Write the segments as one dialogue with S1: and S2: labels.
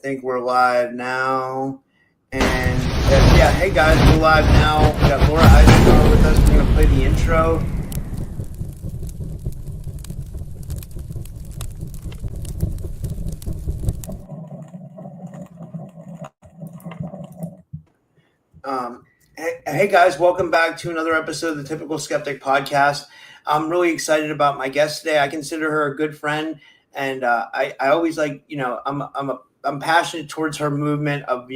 S1: think we're live now. And yeah, hey guys, we're live now. We got Laura Eisenhower with us. We're going to play the intro. Hey guys, welcome back to another episode of the Typical Skeptic podcast. I'm really excited about my guest today. I consider her a good friend, and I always like, I'm passionate towards her movement of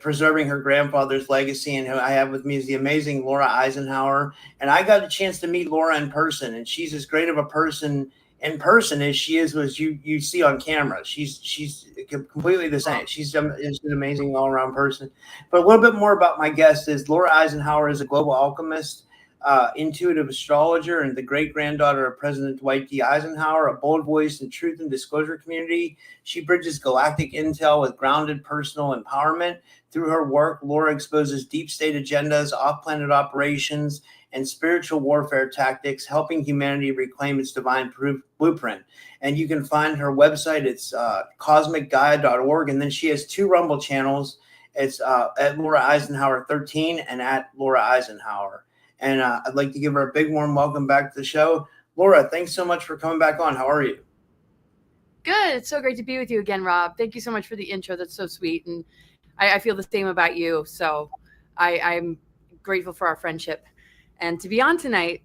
S1: preserving her grandfather's legacy. And who I have with me is the amazing Laura Eisenhower. And I got a chance to meet Laura in person, and she's as great of a person in person as she is was you see on camera. She's completely the same. She's an amazing all around person. But a little bit more about my guest is Laura Eisenhower is a global alchemist, intuitive astrologer, and the great-granddaughter of President Dwight D. Eisenhower, a bold voice in truth and disclosure community. She bridges galactic intel with grounded personal empowerment. Through her work, Laura exposes deep state agendas, off-planet operations, and spiritual warfare tactics, helping humanity reclaim its divine blueprint. And you can find her website. It's cosmicgaia.org. And then she has two Rumble channels. It's at Laura Eisenhower 13 and at Laura Eisenhower. And I'd like to give her a big warm welcome back to the show. Laura, thanks so much for coming back on. How are you?
S2: Good. It's so great to be with you again, Rob. Thank you so much for the intro. That's so sweet. And I feel the same about you. So I'm grateful for our friendship and to be on tonight.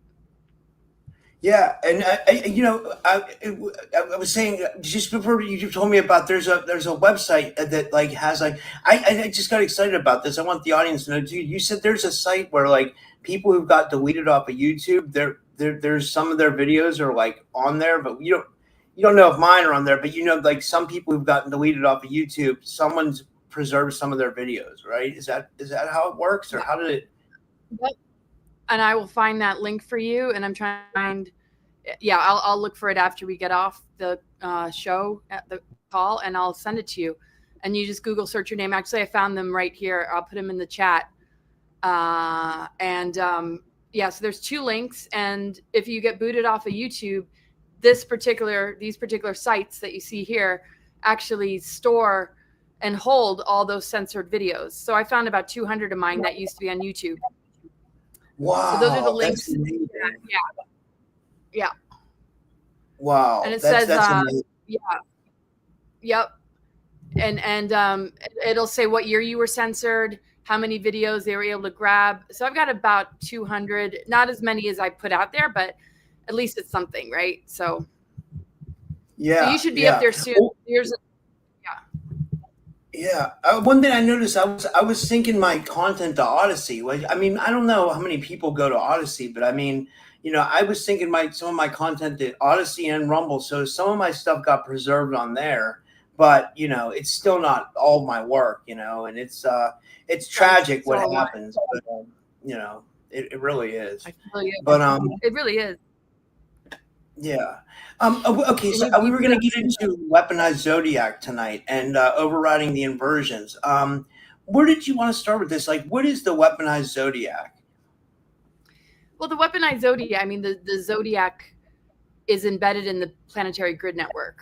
S1: Yeah, and I was saying just before you told me about there's a website that like has like I just got excited about this. I want the audience to know too. You said there's a site where like people who got deleted off of YouTube, there's some of their videos are like on there, but you don't know if mine are on there, but like some people who've gotten deleted off of YouTube, someone's preserved some of their videos, right? Is that how it works, or how did it?
S2: Yep. And I will find that link for you. And I'm trying to find, I'll look for it after we get off the show at the call, and I'll send it to you. And you just Google search your name. Actually, I found them right here. I'll put them in the chat. So there's two links. And if you get booted off of YouTube, these particular sites that you see here actually store and hold all those censored videos. So I found about 200 of mine that used to be on YouTube.
S1: Wow.
S2: So those are the links. Yeah.
S1: Wow.
S2: And it says, Yep. And it'll say what year you were censored, how many videos they were able to grab. So I've got about 200, not as many as I put out there, but at least it's something, right? So
S1: yeah,
S2: so you should be up there soon.
S1: One thing I noticed, I was syncing my content to Odyssey. Like, I mean, I don't know how many people go to Odyssey, but I mean, I was syncing some of my content to Odyssey and Rumble, so some of my stuff got preserved on there. But it's still not all my work, and it's tragic what happens. But it really is. But
S2: it really is.
S1: Yeah. Okay. So we were going to get into Weaponized Zodiac tonight and overriding the inversions. Where did you want to start with this? Like, what is the Weaponized Zodiac?
S2: Well, the Weaponized Zodiac, I mean, the Zodiac is embedded in the planetary grid network.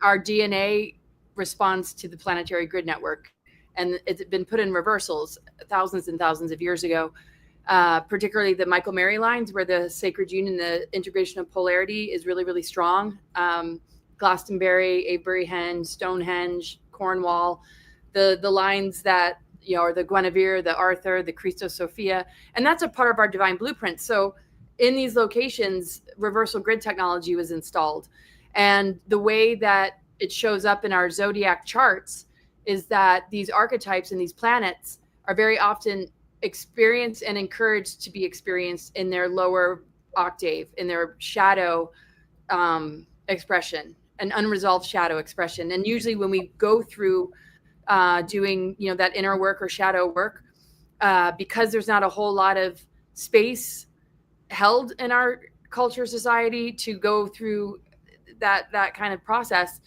S2: Our DNA responds to the planetary grid network, and it's been put in reversals thousands and thousands of years ago. Particularly the Michael Mary lines, where the sacred union, the integration of polarity is really, really strong. Glastonbury, Abraham, Stonehenge, Cornwall, the lines that are the Guinevere, the Arthur, the Christos Sophia, and that's a part of our divine blueprint. So in these locations, reversal grid technology was installed, and the way that it shows up in our zodiac charts is that these archetypes and these planets are very often experienced and encouraged to be experienced in their lower octave, in their shadow expression, an unresolved shadow expression. And usually when we go through doing that inner work or shadow work, because there's not a whole lot of space held in our culture society to go through that kind of process,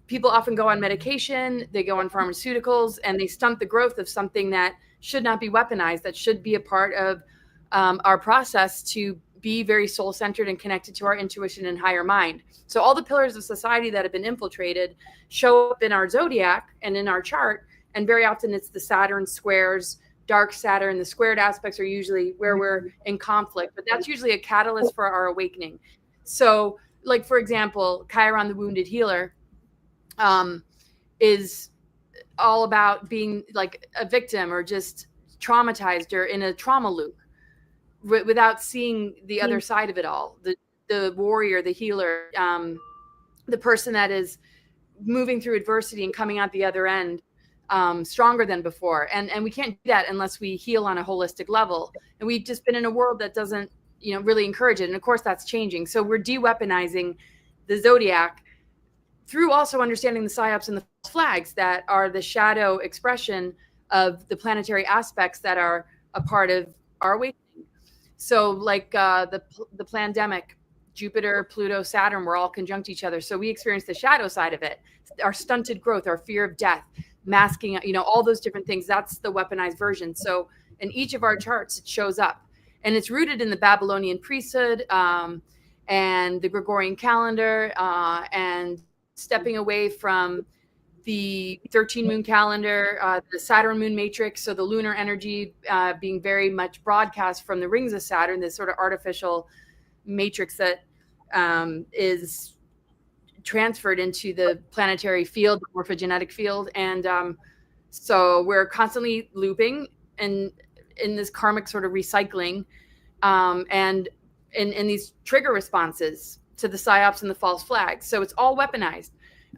S2: people often go on medication, they go on pharmaceuticals, and they stunt the growth of something that should not be weaponized, that should be a part of our process to be very soul-centered and connected to our intuition and higher mind. So all the pillars of society that have been infiltrated show up in our zodiac and in our chart. And very often it's the Saturn squares, dark Saturn. The squared aspects are usually where we're in conflict, but that's usually a catalyst for our awakening. So like, for example, Chiron, the wounded healer, is all about being like a victim or just traumatized or in a trauma loop without seeing the other side of it all. The warrior, the healer, the person that is moving through adversity and coming out the other end stronger than before. And we can't do that unless we heal on a holistic level. And we've just been in a world that doesn't, really encourage it. And of course that's changing. So we're de-weaponizing the zodiac through also understanding the psyops and the flags that are the shadow expression of the planetary aspects that are a part of our awakening. So like the pandemic, Jupiter, Pluto, Saturn were all conjunct each other. So we experienced the shadow side of it, our stunted growth, our fear of death, masking, all those different things. That's the weaponized version. So in each of our charts, it shows up. And it's rooted in the Babylonian priesthood and the Gregorian calendar and stepping away from the 13 moon calendar, the Saturn moon matrix. So the lunar energy being very much broadcast from the rings of Saturn, this sort of artificial matrix that is transferred into the planetary field, the morphogenetic field. And so we're constantly looping and in this karmic sort of recycling and in these trigger responses to the psyops and the false flags. So it's all weaponized.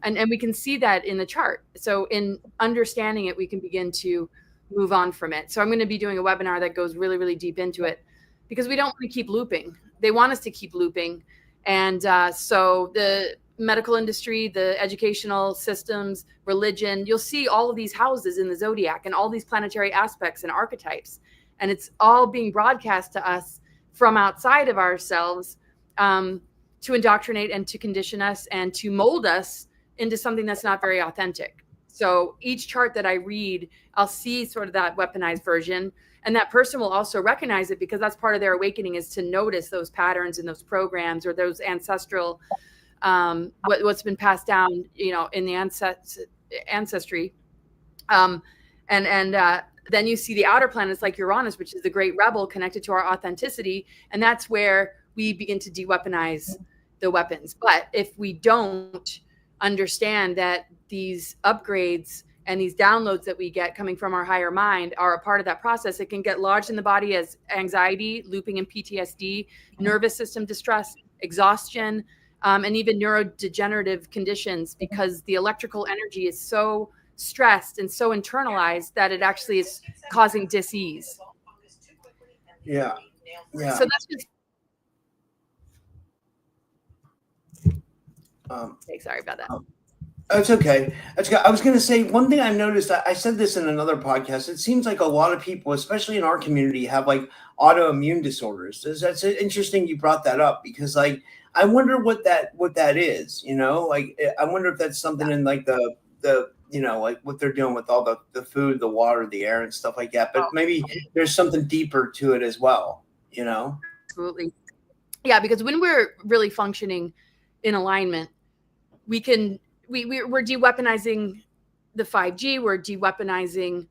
S2: And we can see that in the chart. So in understanding it, we can begin to move on from it. So I'm going to be doing a webinar that goes really, really deep into it because we don't want to keep looping. They want us to keep looping. And so the medical industry, the educational systems, religion, you'll see all of these houses in the zodiac and all these planetary aspects and archetypes. And it's all being broadcast to us from outside of ourselves to indoctrinate and to condition us and to mold us into something that's not very authentic. So each chart that I read, I'll see sort of that weaponized version. And that person will also recognize it because that's part of their awakening, is to notice those patterns and those programs or those ancestral, what's been passed down, in the ancestry. Then you see the outer planets like Uranus, which is the great rebel connected to our authenticity. And that's where we begin to de-weaponize the weapons. But if we don't understand that these upgrades and these downloads that we get coming from our higher mind are a part of that process, it can get lodged in the body as anxiety, looping in PTSD, nervous system distress, exhaustion, and even neurodegenerative conditions, because the electrical energy is so stressed and so internalized that it actually is causing dis-ease.
S1: Yeah.
S2: So that's just sorry about that.
S1: That's okay. I was going to say one thing I've noticed. I said this in another podcast. It seems like a lot of people, especially in our community, have like autoimmune disorders. That's interesting you brought that up, because like I wonder what that is. Like I wonder if that's something in like the like what they're doing with all the food, the water, the air, and stuff like that. But maybe there's something deeper to it as well.
S2: Absolutely. Yeah, because when we're really functioning in alignment, we're de-weaponizing the 5G. We're de-weaponizing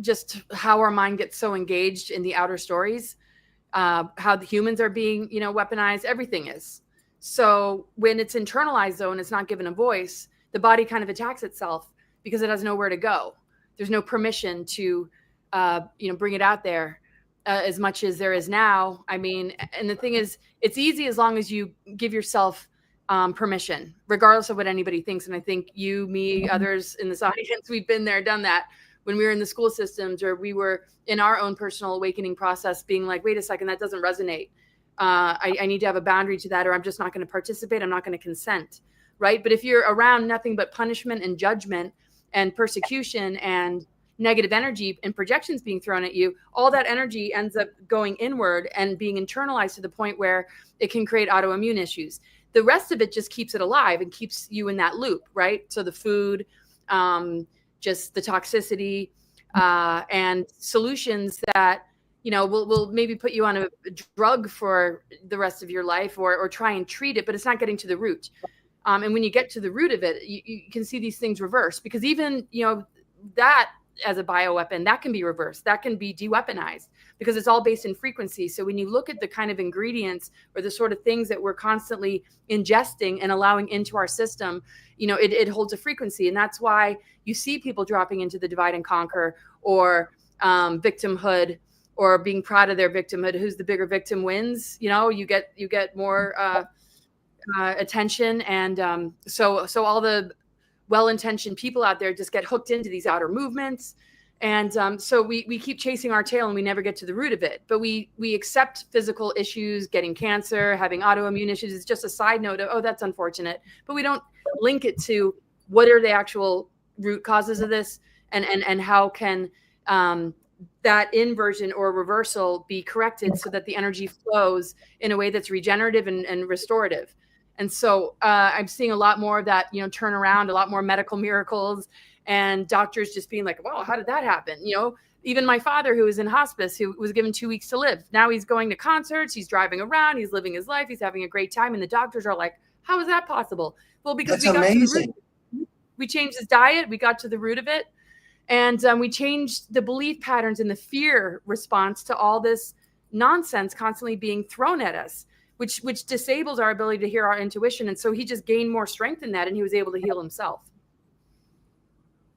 S2: just how our mind gets so engaged in the outer stories, how the humans are being, weaponized. Everything is. So when it's internalized, though, and it's not given a voice, the body kind of attacks itself because it has nowhere to go. There's no permission to, bring it out there as much as there is now. I mean, and the thing is, it's easy as long as you give yourself permission, regardless of what anybody thinks. And I think you, me, others in this audience, we've been there, done that when we were in the school systems, or we were in our own personal awakening process, being like, wait a second, that doesn't resonate. I need to have a boundary to that, or I'm just not going to participate. I'm not going to consent. Right. But if you're around nothing but punishment and judgment and persecution and negative energy and projections being thrown at you, all that energy ends up going inward and being internalized to the point where it can create autoimmune issues. The rest of it just keeps it alive and keeps you in that loop. Right. So the food, just the toxicity, and solutions that, we'll maybe put you on a drug for the rest of your life or try and treat it, but it's not getting to the root. And when you get to the root of it, you can see these things reverse, because even, that as a bioweapon, that can be reversed, that can be de-weaponized, because it's all based in frequency. So when you look at the kind of ingredients or the sort of things that we're constantly ingesting and allowing into our system, it holds a frequency. And that's why you see people dropping into the divide and conquer, or victimhood, or being proud of their victimhood. Who's the bigger victim wins. You get more attention, and so all the well-intentioned people out there just get hooked into these outer movements. And so we keep chasing our tail and we never get to the root of it. But we accept physical issues, getting cancer, having autoimmune issues. It's just a side note of, oh, that's unfortunate. But we don't link it to what are the actual root causes of this, and how can that inversion or reversal be corrected so that the energy flows in a way that's regenerative and restorative. And so I'm seeing a lot more of that, turn around, a lot more medical miracles, and doctors just being like, wow, how did that happen? Even my father, who was in hospice, who was given 2 weeks to live. Now he's going to concerts, he's driving around, he's living his life, he's having a great time. And the doctors are like, how is that possible? Well, because
S1: that's amazing.
S2: We changed his diet, we got to the root of it. And we changed the belief patterns and the fear response to all this nonsense constantly being thrown at us, which disables our ability to hear our intuition. And so he just gained more strength in that, and he was able to heal himself.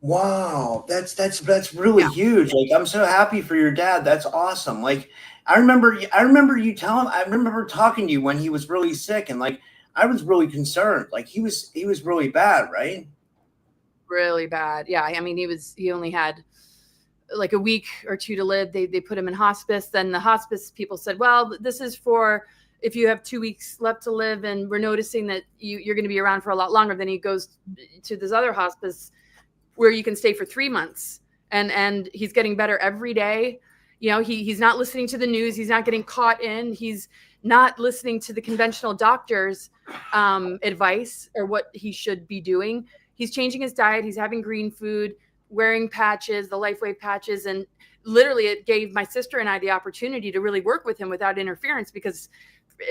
S1: Wow, that's really huge. Like, I'm so happy for your dad. That's awesome. Like, I remember you telling. I remember talking to you when he was really sick, and like I was really concerned. Like he was really bad, right?
S2: Really bad. Yeah. I mean, he only had like a week or two to live. They put him in hospice. Then the hospice people said, well, this is for if you have 2 weeks left to live, and we're noticing that you're going to be around for a lot longer. Then he goes to this other hospice where you can stay for 3 months, and he's getting better every day. He's not listening to the news. He's not getting caught in. He's not listening to the conventional doctor's advice or what he should be doing. He's changing his diet. He's having green food, wearing patches, the Lifewave patches. And literally it gave my sister and I the opportunity to really work with him without interference, because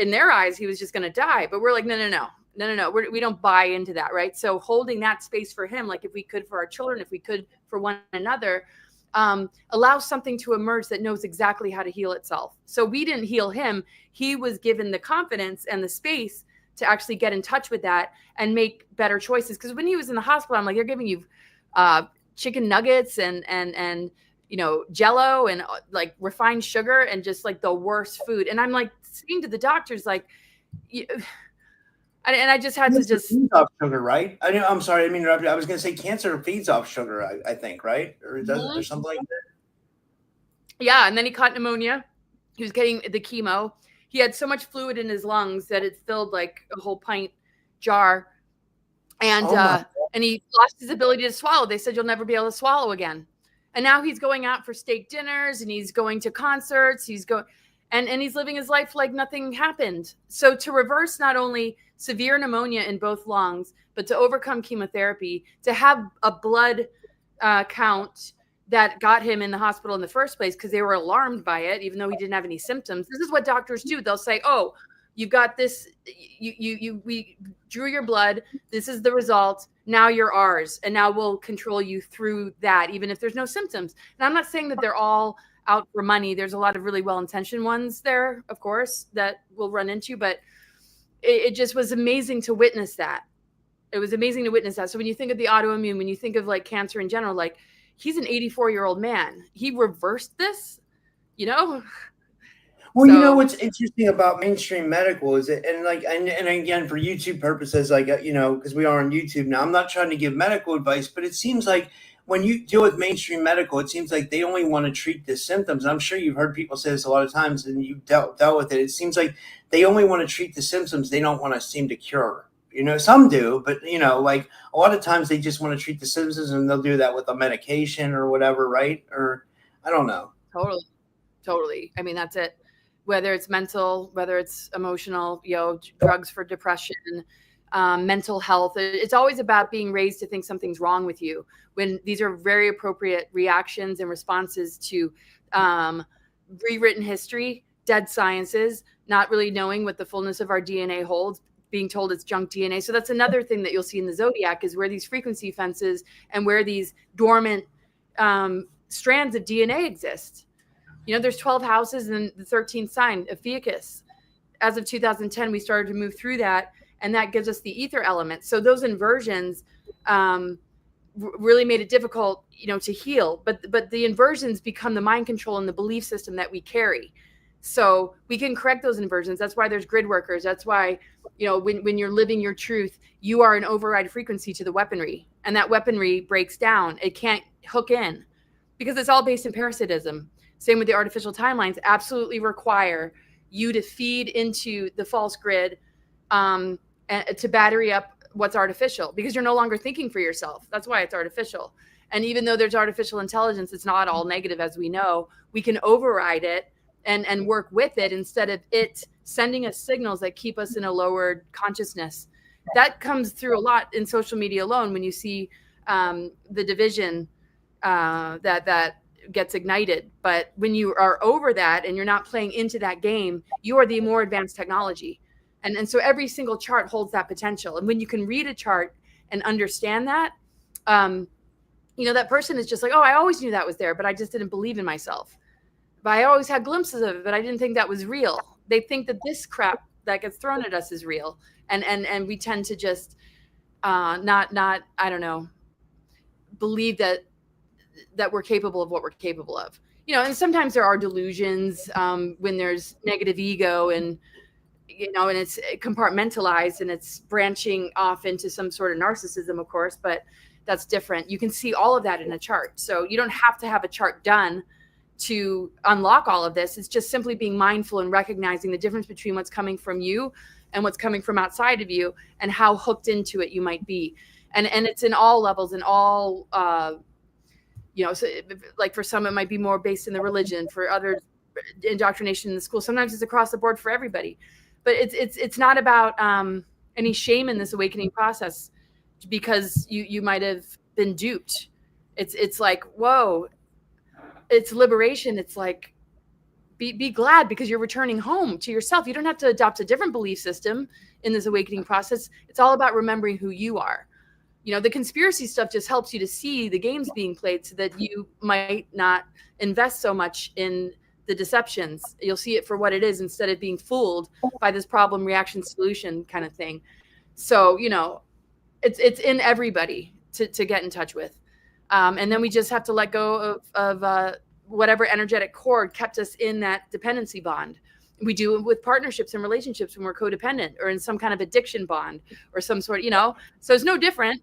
S2: in their eyes, he was just going to die. But we're like, no. We don't buy into that. Right. So holding that space for him, like if we could for our children, if we could for one another, allows something to emerge that knows exactly how to heal itself. So we didn't heal him. He was given the confidence and the space to actually get in touch with that and make better choices. Because when he was in the hospital, I'm like, they're giving you chicken nuggets and Jello and like refined sugar and just like the worst food. And I'm like saying to the doctors, like, and I just had to just
S1: feeds off sugar, right? I'm sorry, I didn't mean to interrupt you. I was going to say cancer feeds off sugar, I think, right? Or does or something like that.
S2: Yeah, and then he caught pneumonia. He was getting the chemo. He had so much fluid in his lungs that it filled like a whole pint jar. And and he lost his ability to swallow. They said, you'll never be able to swallow again. And now he's going out for steak dinners, and he's going to concerts. He's going and he's living his life like nothing happened. So to reverse not only severe pneumonia in both lungs, but to overcome chemotherapy, to have a blood count that got him in the hospital in the first place because they were alarmed by it, even though he didn't have any symptoms. This is what doctors do. They'll say, oh, you've got this, we drew your blood. This is the result. Now you're ours. And now we'll control you through that, even if there's no symptoms. And I'm not saying that they're all out for money. There's a lot of really well-intentioned ones there, of course, that we'll run into, but it just was amazing to witness that. It was amazing to witness that. So when you think of the autoimmune, when you think of like cancer in general, like he's an 84-year-old man. He reversed this, Well,
S1: so, what's interesting about mainstream medical is it, and again, for YouTube purposes, like, because we are on YouTube now, I'm not trying to give medical advice, but it seems like when you deal with mainstream medical, it seems like they only want to treat the symptoms. I'm sure you've heard people say this a lot of times, and you've dealt with it. It seems like they only want to treat the symptoms. They don't want to seem to cure. Some do, but like a lot of times they just want to treat the symptoms, and they'll do that with a medication or whatever, right? Or I don't know.
S2: Totally. I mean, that's it. Whether it's mental, whether it's emotional, drugs for depression, mental health. It's always about being raised to think something's wrong with you, when these are very appropriate reactions and responses to rewritten history, dead sciences, not really knowing what the fullness of our DNA holds, being told it's junk DNA. So that's another thing that you'll see in the zodiac, is where these frequency fences and where these dormant strands of DNA exist. You know, there's 12 houses and the 13th sign of Ophiuchus. As of 2010, we started to move through that, and that gives us the ether element. So those inversions really made it difficult, you know, to heal. But the inversions become the mind control and the belief system that we carry. So we can correct those inversions. That's why there's grid workers. That's why, you know, when you're living your truth, you are an override frequency to the weaponry, and that weaponry breaks down. It can't hook in because it's all based in parasitism. Same with the artificial timelines, absolutely require you to feed into the false grid and to battery up what's artificial, because you're no longer thinking for yourself. That's why it's artificial. And even though there's artificial intelligence, it's not all negative, as we know. We can override it and work with it instead of it sending us signals that keep us in a lowered consciousness. That comes through a lot in social media alone, when you see the division that gets ignited. But when you are over that and you're not playing into that game, you are the more advanced technology. And so every single chart holds that potential. And when you can read a chart and understand that, you know, that person is just like, oh, I always knew that was there, but I just didn't believe in myself. But I always had glimpses of it, but I didn't think that was real. They think that this crap that gets thrown at us is real. And we tend to just not, I don't know, believe that we're capable of what we're capable of. You know, and sometimes there are delusions when there's negative ego, and, you know, and it's compartmentalized and it's branching off into some sort of narcissism, of course, but that's different. You can see all of that in a chart. So you don't have to have a chart done to unlock all of this. It's just simply being mindful and recognizing the difference between what's coming from you and what's coming from outside of you, and how hooked into it you might be. And it's in all levels, and all, you know, so like for some, it might be more based in the religion, for others, indoctrination in the school. Sometimes it's across the board for everybody. But it's not about any shame in this awakening process, because you might have been duped. It's like, whoa, it's liberation. It's like, be glad, because you're returning home to yourself. You don't have to adopt a different belief system in this awakening process. It's all about remembering who you are. You know, the conspiracy stuff just helps you to see the games being played, so that you might not invest so much in the deceptions. You'll see it for what it is, instead of being fooled by this problem, reaction, solution kind of thing. So, you know, it's in everybody to get in touch with. And then we just have to let go of whatever energetic cord kept us in that dependency bond. We do it with partnerships and relationships when we're codependent, or in some kind of addiction bond, or some sort, you know, so it's no different.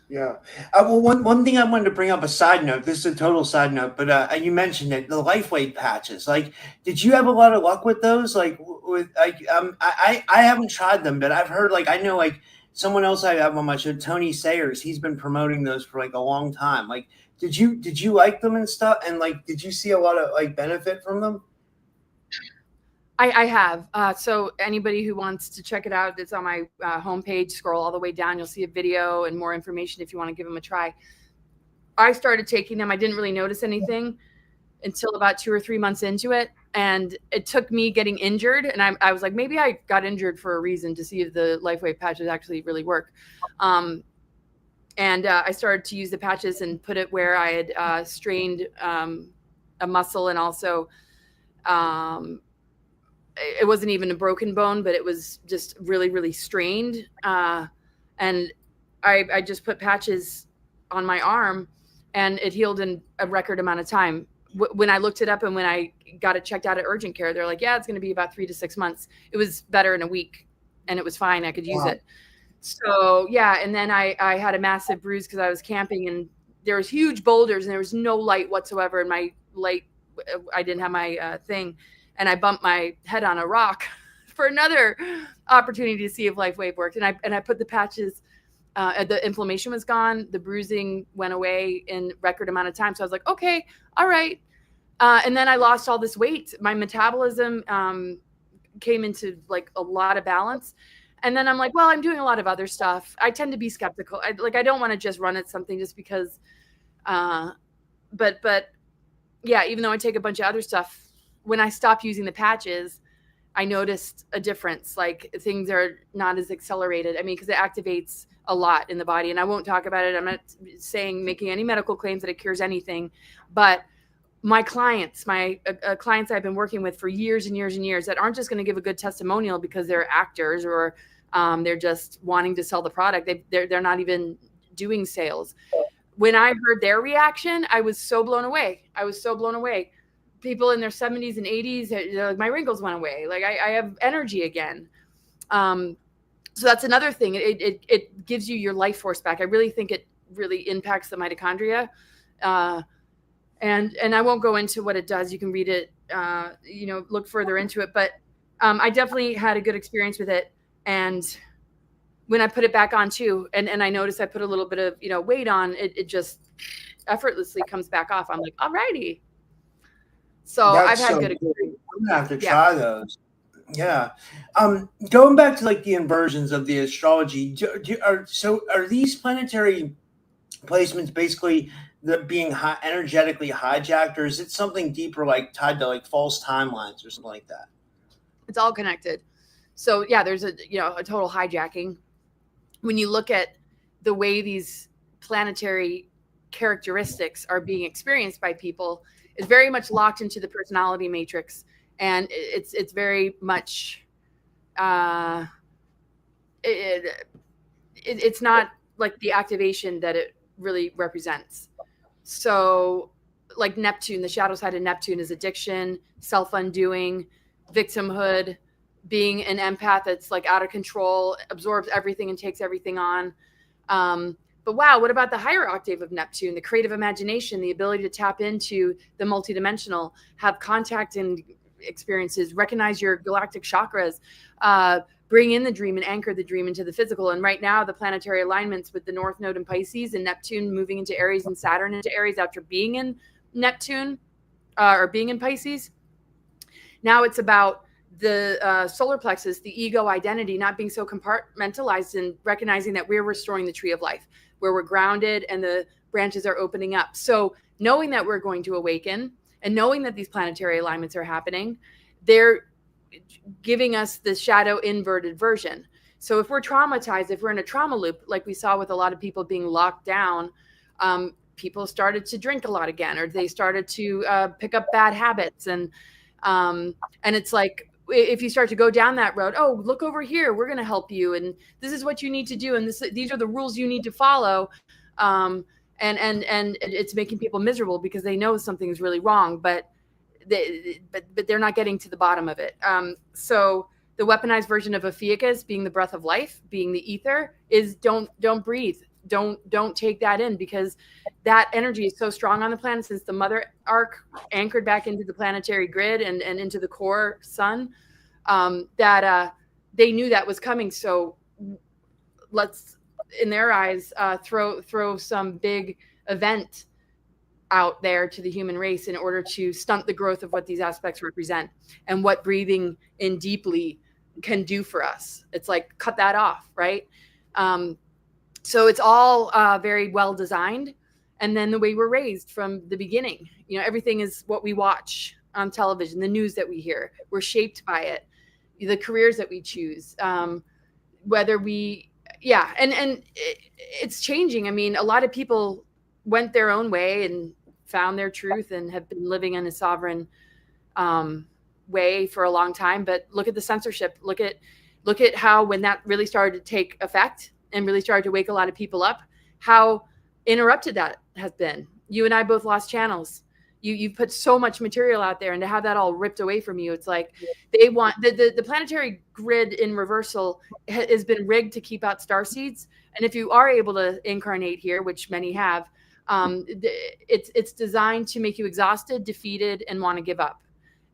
S1: Yeah. Well, one thing I wanted to bring up, a side note, this is a total side note, but you mentioned it, the Lifewave patches. Like, did you have a lot of luck with those? Like, I haven't tried them, but I've heard, like, I know, like, someone else I have on my show, Tony Sayers, he's been promoting those for like a long time. Like, did you like them and stuff? And like, did you see a lot of like benefit from them?
S2: I have. So anybody who wants to check it out, it's on my homepage. Scroll all the way down. You'll see a video and more information if you want to give them a try. I started taking them. I didn't really notice anything until about 2 or 3 months into it. And it took me getting injured. And I was like, maybe I got injured for a reason, to see if the Lifewave patches actually really work. And I started to use the patches and put it where I had strained a muscle, and also it wasn't even a broken bone, but it was just really, really strained. And I just put patches on my arm, and it healed in a record amount of time. When I looked it up and when I got it checked out at urgent care, they're like, yeah, it's going to be about 3 to 6 months. It was better in a week, and it was fine. I could use it. So yeah. And then I had a massive bruise because I was camping, and there was huge boulders, and there was no light whatsoever. And my light, I didn't have my thing, and I bumped my head on a rock for another opportunity to see if Lifewave worked. And I put the patches. The inflammation was gone. The bruising went away in record amount of time. So I was like, okay, all right. And then I lost all this weight. My metabolism came into like a lot of balance. And then I'm like, well, I'm doing a lot of other stuff. I tend to be skeptical. I don't want to just run at something just because, but yeah, even though I take a bunch of other stuff, when I stopped using the patches, I noticed a difference. Like things are not as accelerated. I mean, because it activates a lot in the body, and I won't talk about it. I'm not making any medical claims that it cures anything, but my clients, clients I've been working with for years and years and years that aren't just going to give a good testimonial because they're actors or they're just wanting to sell the product. They're not even doing sales. When I heard their reaction, I was so blown away. People in their 70s and 80s, my wrinkles went away. Like I have energy again. So that's another thing. It gives you your life force back. I really think it really impacts the mitochondria. And I won't go into what it does. You can read it, look further into it. But I definitely had a good experience with it. And when I put it back on too, and I noticed I put a little bit of, weight on, it just effortlessly comes back off. I'm like, all righty. So I've had good experience.
S1: I'm gonna have to try those. Yeah. Going back to like the inversions of the astrology, are these planetary placements basically being energetically hijacked, or is it something deeper, like tied to like false timelines or something like that?
S2: It's all connected. So yeah, there's a total hijacking. When you look at the way these planetary characteristics are being experienced by people, it's very much locked into the personality matrix, and it's very much it's not like the activation that it really represents. So like Neptune, the shadow side of Neptune is addiction, self-undoing, victimhood, being an empath that's like out of control, absorbs everything and takes everything on. But wow, what about the higher octave of Neptune, the creative imagination, the ability to tap into the multidimensional, have contact and experiences, recognize your galactic chakras, bring in the dream and anchor the dream into the physical. And right now, the planetary alignments with the North Node in Pisces and Neptune moving into Aries and Saturn into Aries after being in Neptune or being in Pisces. Now it's about the solar plexus, the ego identity, not being so compartmentalized and recognizing that we're restoring the tree of life, where we're grounded and the branches are opening up. So knowing that we're going to awaken and knowing that these planetary alignments are happening, they're giving us the shadow inverted version. So if we're traumatized, if we're in a trauma loop, like we saw with a lot of people being locked down, people started to drink a lot again, or they started to pick up bad habits. And it's like, if you start to go down that road, oh, look over here, we're going to help you. And this is what you need to do. And these are the rules you need to follow. And it's making people miserable because they know something is really wrong, but they're not getting to the bottom of it. So the weaponized version of Ophiuchus, being the breath of life, being the ether, is don't breathe. Don't take that in, because that energy is so strong on the planet since the mother arc anchored back into the planetary grid and into the core sun, that they knew that was coming. So let's, in their eyes, throw some big event out there to the human race in order to stunt the growth of what these aspects represent and what breathing in deeply can do for us. It's like, cut that off, right? So it's all very well designed. And then the way we're raised from the beginning, everything is what we watch on television, the news that we hear, we're shaped by it, the careers that we choose, whether we, and it's changing. I mean, a lot of people went their own way and found their truth and have been living in a sovereign way for a long time. But look at the censorship. Look at how, when that really started to take effect and really started to wake a lot of people up, how interrupted that has been. You and I both lost channels. You've put so much material out there, and to have that all ripped away from you, it's like they want the planetary grid in reversal has been rigged to keep out starseeds. And if you are able to incarnate here, which many have, it's designed to make you exhausted, defeated, and want to give up.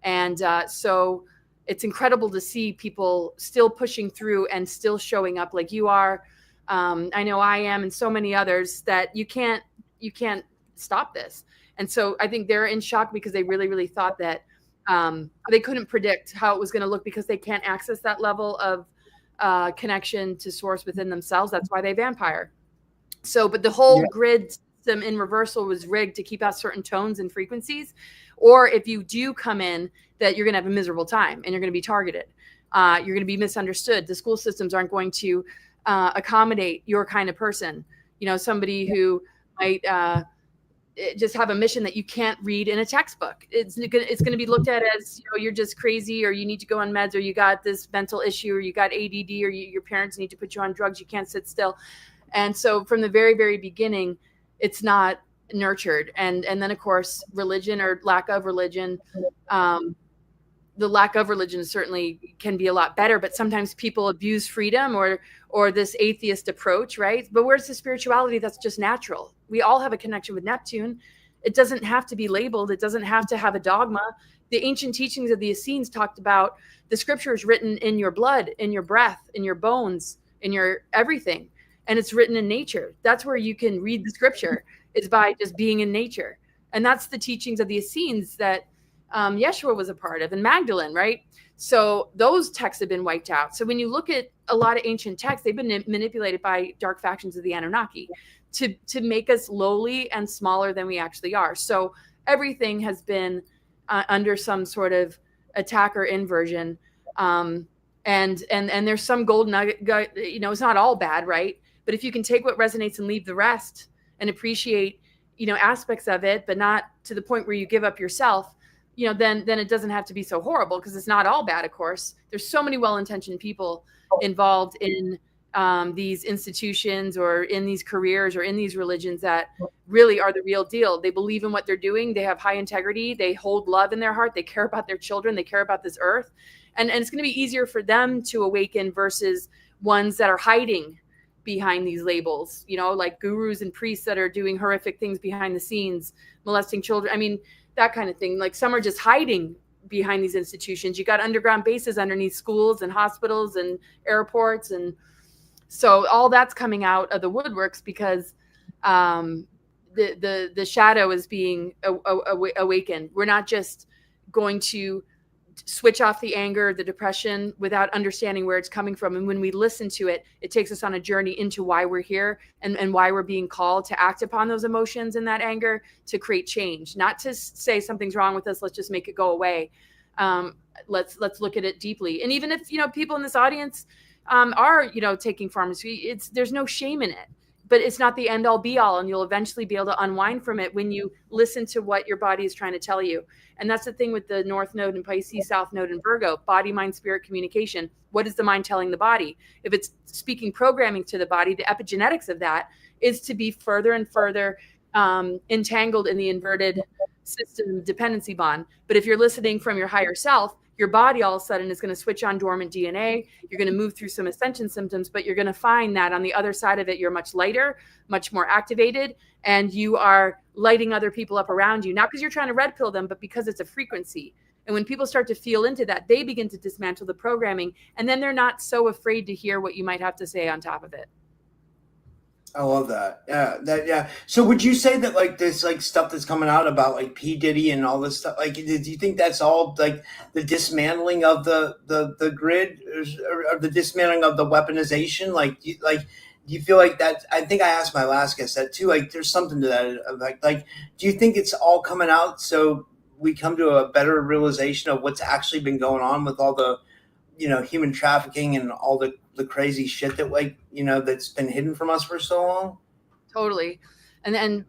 S2: And so it's incredible to see people still pushing through and still showing up like you are. I know I am, and so many others, that you can't stop this. And so I think they're in shock because they really, really thought that they couldn't predict how it was going to look, because they can't access that level of connection to source within themselves. That's why they vampire. So, but the whole grid system in reversal was rigged to keep out certain tones and frequencies, or if you do come in, that you're going to have a miserable time and you're going to be targeted. You're going to be misunderstood. The school systems aren't going to accommodate your kind of person. Somebody who might just have a mission that you can't read in a textbook. It's going to be looked at as, you're just crazy, or you need to go on meds, or you got this mental issue, or you got ADD, or your parents need to put you on drugs. You can't sit still. And so from the very, very beginning, it's not nurtured. And then of course, religion or lack of religion, the lack of religion certainly can be a lot better, but sometimes people abuse freedom or this atheist approach, right? But where's the spirituality that's just natural? We all have a connection with Neptune. It doesn't have to be labeled. It doesn't have to have a dogma. The ancient teachings of the Essenes talked about the scriptures written in your blood, in your breath, in your bones, in your everything. And it's written in nature. That's where you can read the scripture, is by just being in nature. And that's the teachings of the Essenes that Yeshua was a part of, and Magdalene, right? So those texts have been wiped out. So when you look at a lot of ancient texts, they've been manipulated by dark factions of the Anunnaki to make us lowly and smaller than we actually are. So everything has been under some sort of attack or inversion. And there's some gold nugget, it's not all bad, right? But if you can take what resonates and leave the rest and appreciate, aspects of it, but not to the point where you give up yourself, then it doesn't have to be so horrible, because it's not all bad, of course. There's so many well-intentioned people involved in these institutions or in these careers or in these religions that really are the real deal. They believe in what they're doing. They have high integrity. They hold love in their heart. They care about their children. They care about this earth. And it's going to be easier for them to awaken versus ones that are hiding behind these labels, like gurus and priests that are doing horrific things behind the scenes, molesting children. I mean, that kind of thing. Like, some are just hiding behind these institutions. You got underground bases underneath schools and hospitals and airports. And so all that's coming out of the woodworks because the shadow is being awakened. We're not just going to switch off the anger, the depression, without understanding where it's coming from. And when we listen to it, it takes us on a journey into why we're here and why we're being called to act upon those emotions and that anger to create change, not to say something's wrong with us, let's just make it go away. Let's look at it deeply. And even if, people in this audience are, taking pharmacy, there's no shame in it, but it's not the end all be all. And you'll eventually be able to unwind from it when you listen to what your body is trying to tell you. And that's the thing with the North Node in Pisces, South Node in Virgo, body, mind, spirit, communication. What is the mind telling the body? If it's speaking programming to the body, the epigenetics of that is to be further and further entangled in the inverted system dependency bond. But if you're listening from your higher self, your body all of a sudden is going to switch on dormant DNA. You're going to move through some ascension symptoms, but you're going to find that on the other side of it, you're much lighter, much more activated, and you are lighting other people up around you, not because you're trying to red pill them, but because it's a frequency. And when people start to feel into that, they begin to dismantle the programming, and then they're not so afraid to hear what you might have to say on top of it.
S1: I love that. Yeah. So would you say that like this like stuff that's coming out about like P. Diddy and all this stuff, like do you think that's all like the dismantling of the grid or the dismantling of the weaponization? Like do you feel like that? I think I asked my last guest that too. Like there's something to that. Like do you think it's all coming out so we come to a better realization of what's actually been going on with all the human trafficking and all the crazy shit that that's been hidden from us for so long? Totally.
S2: And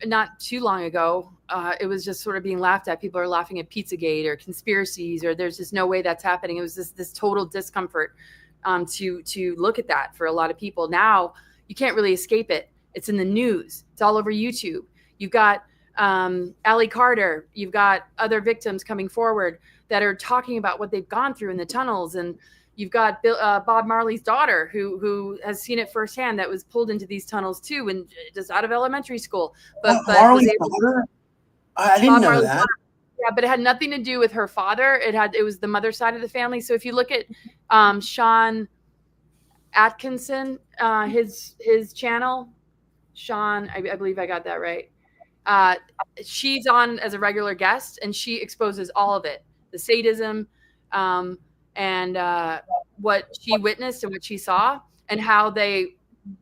S2: not too long ago, it was just sort of being laughed at. People are laughing at Pizzagate or conspiracies, or there's just no way that's happening. It was this total discomfort to look at that for a lot of people. Now you can't really escape it. It's in the news. It's all over YouTube. You've got Allie Carter. You've got other victims coming forward that are talking about what they've gone through in the tunnels. And you've got Bob Marley's daughter who has seen it firsthand, that was pulled into these tunnels too, and just out of elementary school. But
S1: Marley's daughter? I didn't know that.
S2: Yeah, but it had nothing to do with her father. It was the mother side of the family. So if you look at Sean Atkinson, his channel, Sean, I believe I got that right. She's on as a regular guest, and she exposes all of it. The sadism, and what she witnessed and what she saw, and how they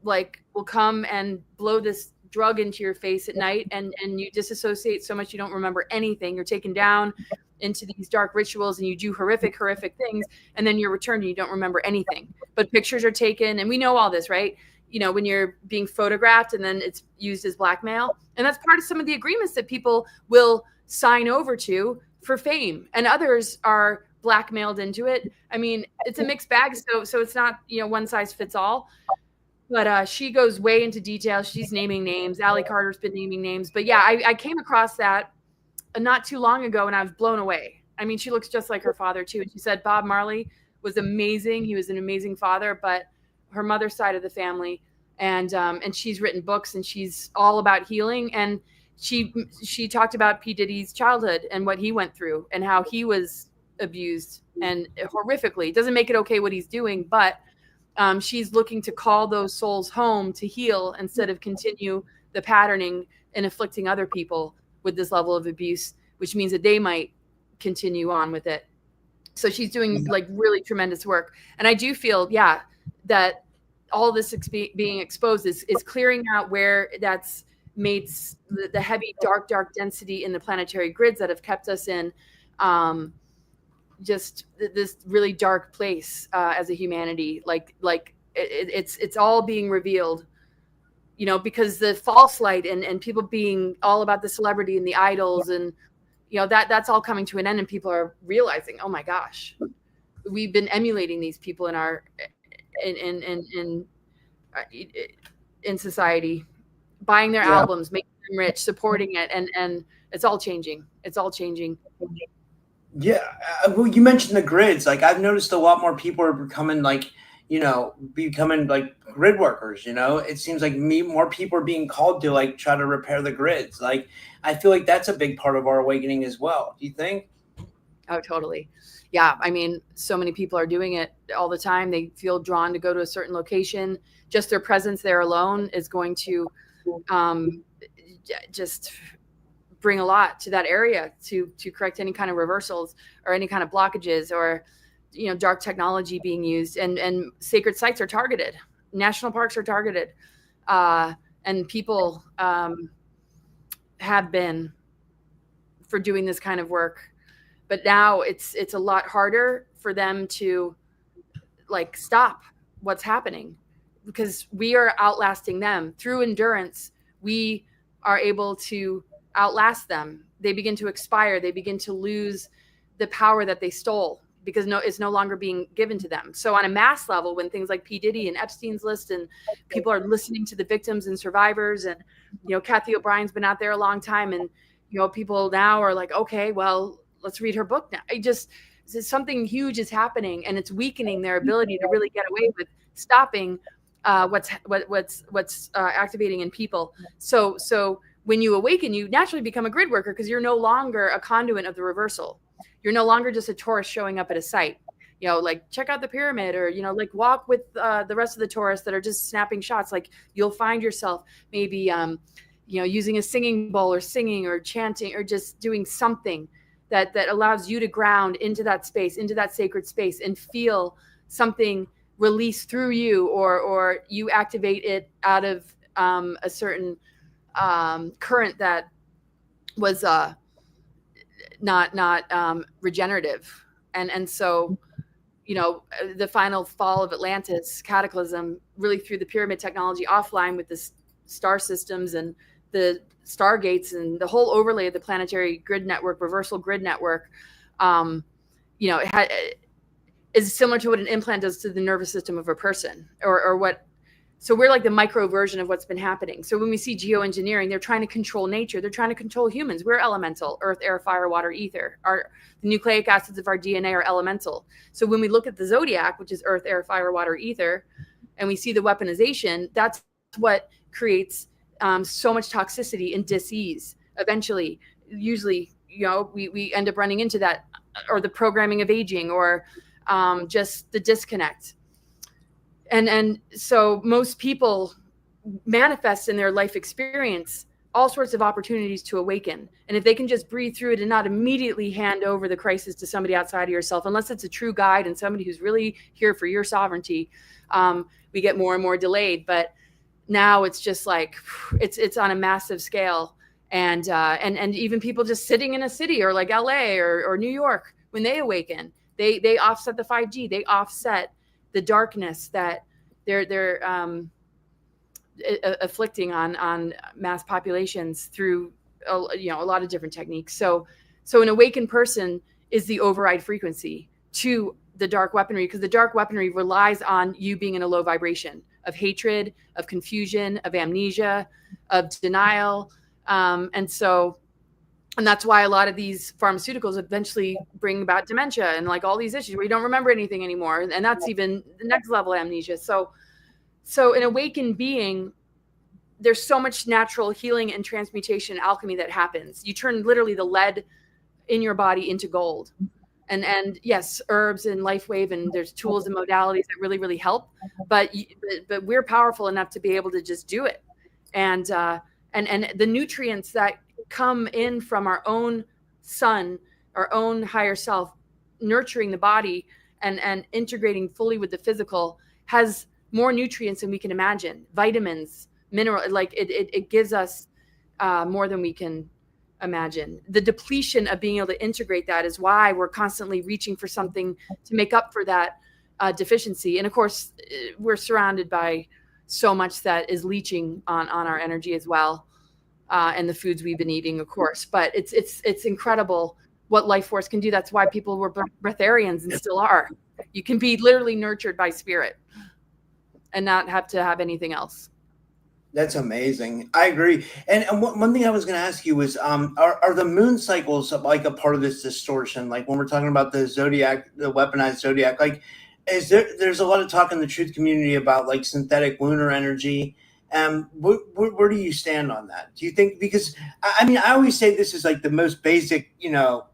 S2: will come and blow this drug into your face at night, and you disassociate so much you don't remember anything. You're taken down into these dark rituals and you do horrific things, and then you're returned and you don't remember anything. But pictures are taken, and we know all this, right? You know, when you're being photographed and then it's used as blackmail. And that's part of some of the agreements that people will sign over to for fame, and others are blackmailed into it. I mean, it's a mixed bag. So it's not, you know, one size fits all. But she goes way into detail. She's naming names. Allie Carter's been naming names. But yeah, I came across that not too long ago, and I was blown away. I mean, she looks just like her father too. And she said Bob Marley was amazing. He was an amazing father, but her mother's side of the family, and she's written books, and she's all about healing. And she talked about P. Diddy's childhood and what he went through and how he was abused and horrifically. It doesn't make it okay what he's doing, but she's looking to call those souls home to heal instead of continue the patterning and afflicting other people with this level of abuse, which means that they might continue on with it. So she's doing like really tremendous work. And I do feel, yeah, that all this being exposed is clearing out where that's made the heavy, dark density in the planetary grids that have kept us in just this really dark place as a humanity. Like it's all being revealed, you know, because the false light and people being all about the celebrity and the idols, and you know, that's all coming to an end, and people are realizing, oh my gosh, we've been emulating these people in our in society, buying their albums, making them rich, supporting it, and it's all changing. It's all changing.
S1: Yeah, well, you mentioned the grids. Like, I've noticed a lot more people are becoming like grid workers. You know, it seems like more people are being called to like try to repair the grids. Like, I feel like that's a big part of our awakening as well. Do you think?
S2: Oh, totally. Yeah. I mean, so many people are doing it all the time. They feel drawn to go to a certain location. Just their presence there alone is going to just bring a lot to that area to correct any kind of reversals or any kind of blockages, or, you know, dark technology being used, and sacred sites are targeted. National parks are targeted. And people have been for doing this kind of work. But now it's a lot harder for them to like stop what's happening, because we are outlasting them through endurance. We are able to outlast them. They begin to expire. They begin to lose the power that they stole, because it's no longer being given to them. So on a mass level, when things like P. Diddy and Epstein's list, and people are listening to the victims and survivors, and, you know, Kathy O'Brien's been out there a long time, and, you know, people now are like, okay, well, let's read her book now. Something huge is happening, and it's weakening their ability to really get away with stopping what's activating in people. So when you awaken, you naturally become a grid worker, because you're no longer a conduit of the reversal. You're no longer just a tourist showing up at a site, you know, like check out the pyramid, or, you know, like walk with the rest of the tourists that are just snapping shots. Like, you'll find yourself maybe, you know, using a singing bowl, or singing, or chanting, or just doing something that allows you to ground into that space, into that sacred space, and feel something release through you, or you activate it out of a certain current that was not regenerative. And so, you know, the final fall of Atlantis, cataclysm, really threw the pyramid technology offline with the star systems and the stargates and the whole overlay of the planetary grid network, reversal grid network. You know, is similar to what an implant does to the nervous system of a person, or what. So we're like the micro version of what's been happening. So when we see geoengineering, they're trying to control nature. They're trying to control humans. We're elemental: earth, air, fire, water, ether. The nucleic acids of our DNA are elemental. So when we look at the zodiac, which is earth, air, fire, water, ether, and we see the weaponization, that's what creates so much toxicity and dis-ease. Eventually, usually, you know, we end up running into that, or the programming of aging, or just the disconnect. And so most people manifest in their life experience all sorts of opportunities to awaken. And if they can just breathe through it and not immediately hand over the crisis to somebody outside of yourself, unless it's a true guide and somebody who's really here for your sovereignty, we get more and more delayed. But now it's just like it's on a massive scale, and even people just sitting in a city or like LA or New York, when they awaken, they offset the 5G, they offset the darkness that they're afflicting on mass populations through a lot of different techniques. So an awakened person is the override frequency to the dark weaponry, because the dark weaponry relies on you being in a low vibration of hatred, of confusion, of amnesia, of denial. And that's why a lot of these pharmaceuticals eventually bring about dementia and like all these issues where you don't remember anything anymore. And that's even the next level amnesia. So an awakened being, there's so much natural healing and transmutation alchemy that happens. You turn literally the lead in your body into gold. And yes, herbs and Lifewave, and there's tools and modalities that really, really help. But we're powerful enough to be able to just do it. And the nutrients that come in from our own sun, our own higher self, nurturing the body and integrating fully with the physical, has more nutrients than we can imagine. Vitamins, mineral, like it gives us more than we can imagine. The depletion of being able to integrate that is why we're constantly reaching for something to make up for that deficiency. And of course, we're surrounded by so much that is leaching on our energy as well, and the foods we've been eating, of course. But it's incredible what life force can do. That's why people were breatharians and still are. You can be literally nurtured by spirit and not have to have anything else.
S1: That's amazing. I agree. And one thing I was going to ask you was, are the moon cycles like a part of this distortion? Like when we're talking about the zodiac, the weaponized zodiac, like there's a lot of talk in the truth community about like synthetic lunar energy. Where do you stand on that? Do you think, because I mean, I always say this is like the most basic,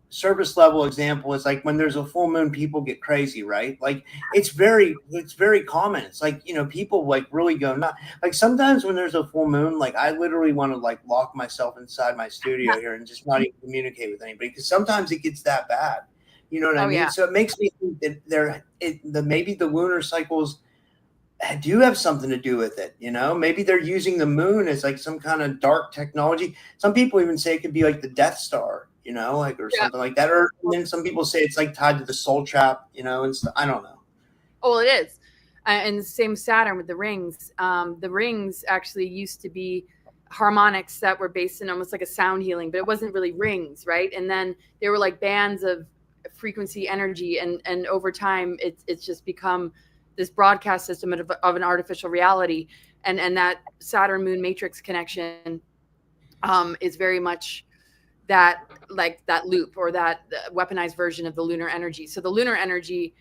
S1: service level example is like when there's a full moon, people get crazy, right? Like it's very common. It's like, people like really go nuts. Like sometimes when there's a full moon, like I literally want to like lock myself inside my studio here and just not even communicate with anybody, because sometimes it gets that bad. You know what I mean? Yeah. So it makes me think that maybe the lunar cycles do have something to do with it. Maybe they're using the moon as like some kind of dark technology. Some people even say it could be like the Death Star, or something like that. Or then some people say it's like tied to the soul trap, and stuff. I don't know.
S2: Oh, it is. And the same Saturn with the rings. The rings actually used to be harmonics that were based in almost like a sound healing, but it wasn't really rings, right? And then they were like bands of frequency energy, and over time it's just become this broadcast system of an artificial reality, and that Saturn Moon matrix connection is very much that loop, or that weaponized version of the lunar energy. So the lunar energy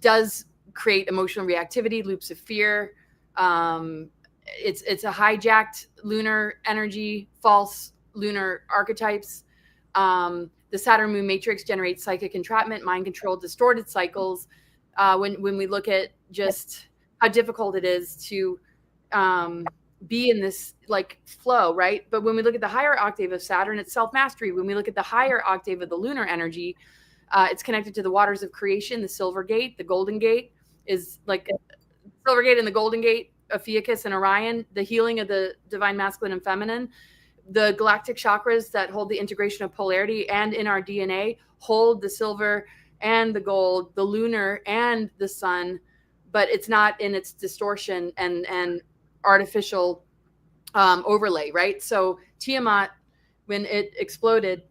S2: does create emotional reactivity, loops of fear. It's a hijacked lunar energy, false lunar archetypes. The Saturn Moon matrix generates psychic entrapment, mind control, distorted cycles. When we look at just how difficult it is to be in this like flow, right? But when we look at the higher octave of Saturn, it's self-mastery. When we look at the higher octave of the lunar energy, it's connected to the waters of creation, the silver gate, the golden gate is like silver gate and the golden gate, Ophiuchus and Orion, the healing of the divine masculine and feminine, the galactic chakras that hold the integration of polarity and in our DNA hold the silver and the gold, the lunar and the sun, but it's not in its distortion and artificial overlay, right? So Tiamat, when it exploded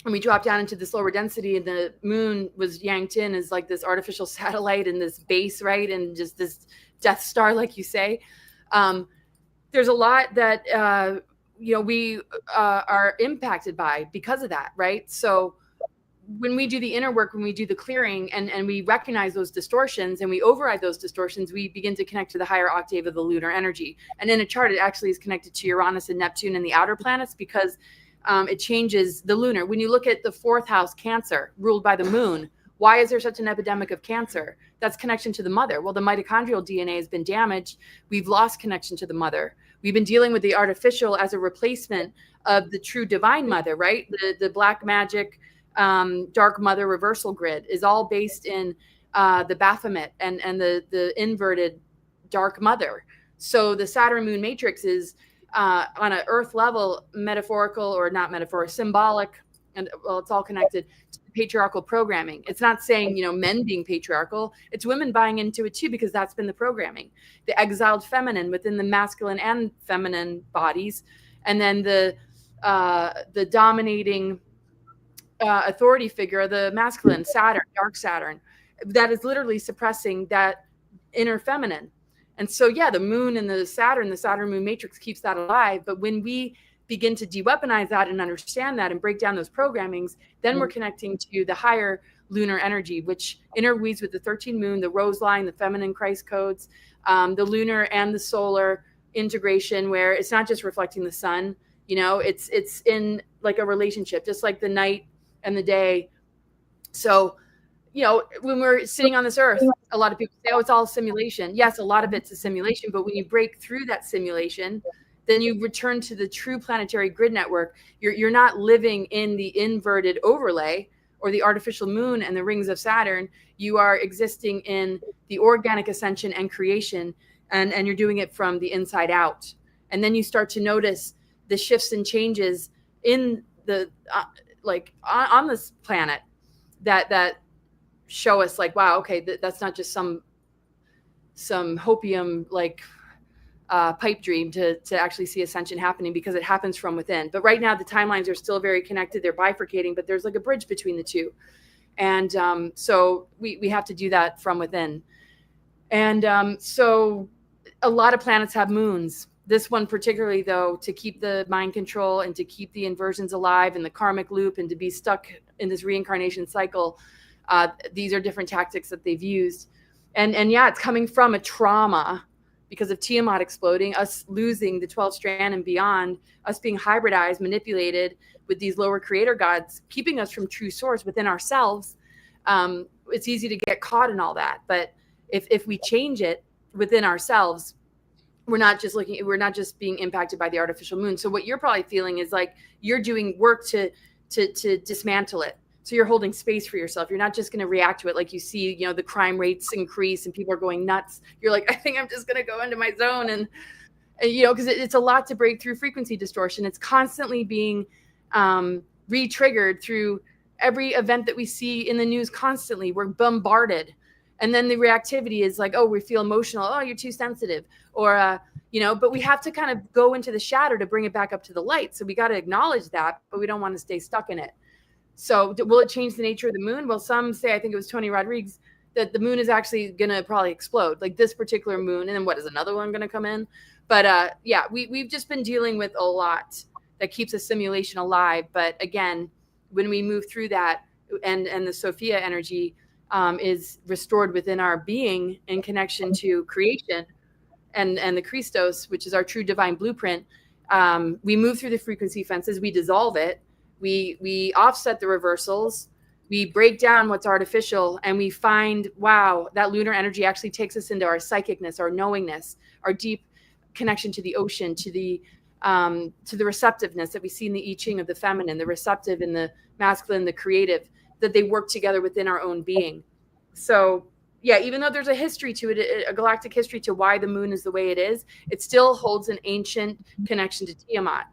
S2: and we dropped down into this lower density, and the moon was yanked in as like this artificial satellite and this base, right? And just this Death Star, like you say. There's a lot that, we are impacted by because of that, right? So when we do the inner work, when we do the clearing and we recognize those distortions and we override those distortions, we begin to connect to the higher octave of the lunar energy. And in a chart, it actually is connected to Uranus and Neptune and the outer planets, because it changes the lunar. When you look at the fourth house, Cancer, ruled by the moon, why is there such an epidemic of cancer? That's connection to the mother. Well, the mitochondrial DNA has been damaged. We've lost connection to the mother. We've been dealing with the artificial as a replacement of the true divine mother, right? The black magic, dark mother reversal grid is all based in the Baphomet and the inverted dark mother. So the Saturn moon matrix is on an earth level, metaphorical or not metaphorical, symbolic, and well, it's all connected to patriarchal programming. It's not saying, men being patriarchal. It's women buying into it too, because that's been the programming. The exiled feminine within the masculine and feminine bodies, and then the dominating authority figure, the masculine, Saturn, dark Saturn, that is literally suppressing that inner feminine. And so, yeah, the moon and the Saturn moon matrix keeps that alive. But when we begin to de-weaponize that and understand that and break down those programmings, then we're connecting to the higher lunar energy, which interweaves with the 13 moon, the rose line, the feminine Christ codes, the lunar and the solar integration, where it's not just reflecting the sun, it's in like a relationship, just like the night and the day. So, when we're sitting on this earth, a lot of people say, oh, it's all simulation. Yes, a lot of it's a simulation, but when you break through that simulation, then you return to the true planetary grid network. You're not living in the inverted overlay or the artificial moon and the rings of Saturn. You are existing in the organic ascension and creation, and you're doing it from the inside out. And then you start to notice the shifts and changes in the on this planet that show us like, wow, okay, that's not just some hopium pipe dream to actually see ascension happening, because it happens from within. But right now the timelines are still very connected. They're bifurcating, but there's like a bridge between the two. And so we have to do that from within. And so a lot of planets have moons. This one particularly, though, to keep the mind control and to keep the inversions alive and the karmic loop and to be stuck in this reincarnation cycle, these are different tactics that they've used. And yeah, it's coming from a trauma because of Tiamat exploding, us losing the 12th strand and beyond, us being hybridized, manipulated with these lower creator gods, keeping us from true source within ourselves. It's easy to get caught in all that. But if we change it within ourselves, we're not just being impacted by the artificial moon. So what you're probably feeling is like you're doing work to dismantle it. So you're holding space for yourself. You're not just going to react to it. Like you see, the crime rates increase and people are going nuts. You're like, I think I'm just going to go into my zone. And because it's a lot to break through frequency distortion. It's constantly being re-triggered through every event that we see in the news constantly. We're bombarded. And then the reactivity is like, oh, we feel emotional. Oh, you're too sensitive. Or, but we have to kind of go into the shadow to bring it back up to the light. So we got to acknowledge that, but we don't want to stay stuck in it. So will it change the nature of the moon? Well, some say, I think it was Tony Rodriguez, that the moon is actually going to probably explode, like this particular moon. And then what is another one going to come in? But yeah, we've just been dealing with a lot that keeps a simulation alive. But again, when we move through that and the Sophia energy is restored within our being in connection to creation and the Christos, which is our true divine blueprint, we move through the frequency fences, we dissolve it. We offset the reversals, we break down what's artificial, and we find, wow, that lunar energy actually takes us into our psychicness, our knowingness, our deep connection to the ocean, to the receptiveness that we see in the I Ching of the feminine, the receptive and the masculine, the creative, that they work together within our own being. So yeah, even though there's a history to it, a galactic history to why the moon is the way it is, it still holds an ancient connection to Tiamat.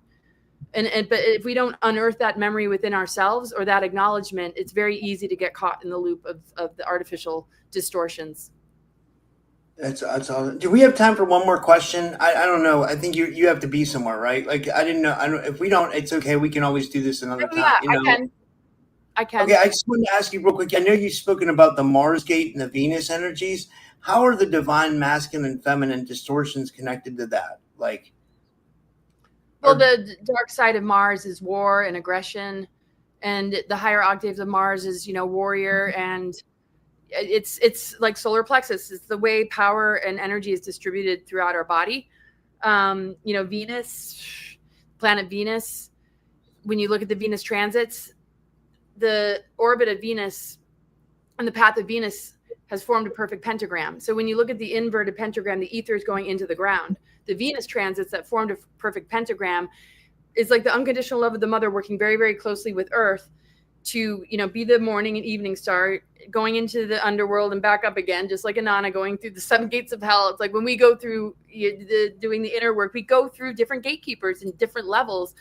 S2: But if we don't unearth that memory within ourselves or that acknowledgement, it's very easy to get caught in the loop of the artificial distortions.
S1: That's awesome. Do we have time for one more question? I don't know. I think you have to be somewhere, right? Like I didn't know. If we don't, it's okay. We can always do this another time.
S2: Yeah, I can.
S1: Okay, I just wanted to ask you real quick. I know you've spoken about the Mars gate and the Venus energies. How are the divine masculine and feminine distortions connected to that?
S2: Well, the dark side of Mars is war and aggression, and the higher octaves of Mars is, warrior, and it's like solar plexus. It's the way power and energy is distributed throughout our body. Venus, planet Venus, when you look at the Venus transits, the orbit of Venus and the path of Venus has formed a perfect pentagram. So when you look at the inverted pentagram, the ether is going into the ground. The Venus transits that formed a perfect pentagram is like the unconditional love of the mother working very, very closely with Earth to, be the morning and evening star, going into the underworld and back up again, just like Inanna going through the 7 gates of hell. It's like when we go through doing the inner work, we go through different gatekeepers and different levels